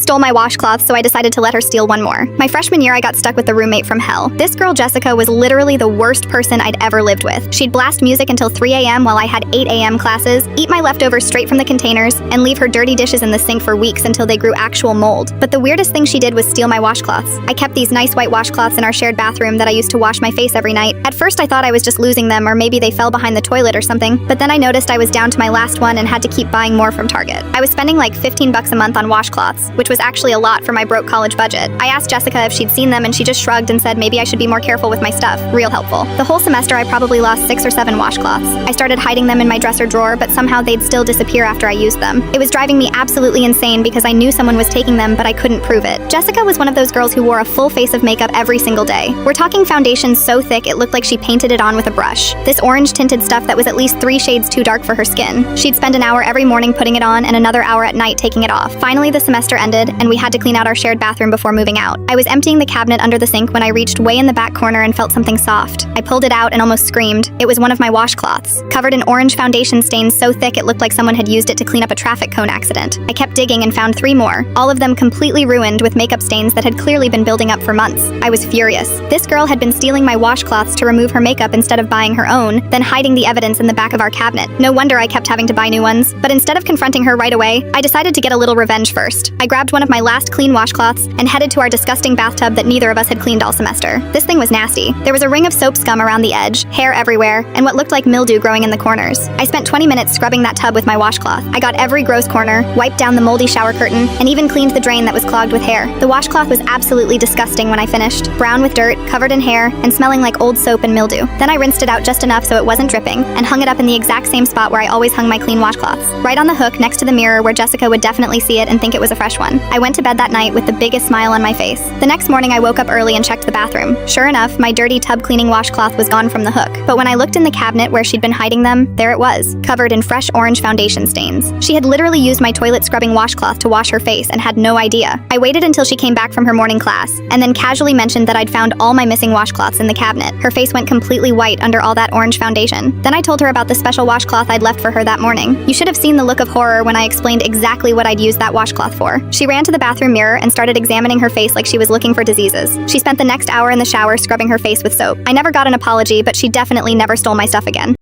stole my washcloths, so I decided to let her steal one more. My freshman year, I got stuck with a roommate from hell. This girl, Jessica, was literally the worst person I'd ever lived with. She'd blast music until 3 a.m. while I had 8 a.m. classes, eat my leftovers straight from the containers, and leave her dirty dishes in the sink for weeks until they grew actual mold. But the weirdest thing she did was steal my washcloths. I kept these nice white washcloths in our shared bathroom that I used to wash my face every night. At first, I thought I was just losing them, or maybe they fell behind the toilet or something, but then I noticed I was down to my last one and had to keep buying more from Target. I was spending like $15 a month on washcloths, which was actually a lot for my broke college budget. I asked Jessica if she'd seen them, and she just shrugged and said maybe I should be more careful with my stuff. Real helpful. The whole semester, I probably lost 6 or 7 washcloths. I started hiding them in my dresser drawer, but somehow they'd still disappear after I used them. It was driving me absolutely insane because I knew someone was taking them, but I couldn't prove it. Jessica was one of those girls who wore a full face of makeup every single day. We're talking foundation so thick it looked like she painted it on with a brush. This orange tinted stuff that was at least 3 shades too dark for her skin. She'd spend an hour every morning putting it on and another hour at night taking it off. Finally, the semester ended, and we had to clean out our shared bathroom before moving out. I was emptying the cabinet under the sink when I reached way in the back corner and felt something soft. I pulled it out and almost screamed. It was one of my washcloths, covered in orange foundation stains so thick it looked like someone had used it to clean up a traffic cone accident. I kept digging and found 3 more, all of them completely ruined with makeup stains that had clearly been building up for months. I was furious. This girl had been stealing my washcloths to remove her makeup instead of buying her own, then hiding the evidence in the back of our cabinet. No wonder I kept having to buy new ones. But instead of confronting her right away, I decided to get a little revenge first. I grabbed one of my last clean washcloths and headed to our disgusting bathtub that neither of us had cleaned all semester. This thing was nasty. There was a ring of soap scum around the edge, hair everywhere, and what looked like mildew growing in the corners. I spent 20 minutes scrubbing that tub with my washcloth. I got every gross corner, wiped down the moldy shower curtain, and even cleaned the drain that was clogged with hair. The washcloth was absolutely disgusting when I finished, brown with dirt, covered in hair, and smelling like old soap and mildew. Then I rinsed it out just enough so it wasn't dripping, and hung it up in the exact same spot where I always hung my clean washcloths, right on the hook next to the mirror where Jessica would definitely see it and think it was a fresh one. I went to bed that night with the biggest smile on my face. The next morning I woke up early and checked the bathroom. Sure enough, my dirty tub cleaning washcloth was gone from the hook. But when I looked in the cabinet where she'd been hiding them, there it was, covered in fresh orange foundation stains. She had literally used my toilet scrubbing washcloth to wash her face and had no idea. I waited until she came back from her morning class, and then casually mentioned that I'd found all my missing washcloths in the cabinet. Her face went completely white under all that orange foundation. Then I told her about the special washcloth I'd left for her that morning. You should have seen the look of horror when I explained exactly what I'd used that washcloth for. She ran to the bathroom mirror and started examining her face like she was looking for diseases. She spent the next hour in the shower scrubbing her face with soap. I never got an apology, but she definitely never stole my stuff again.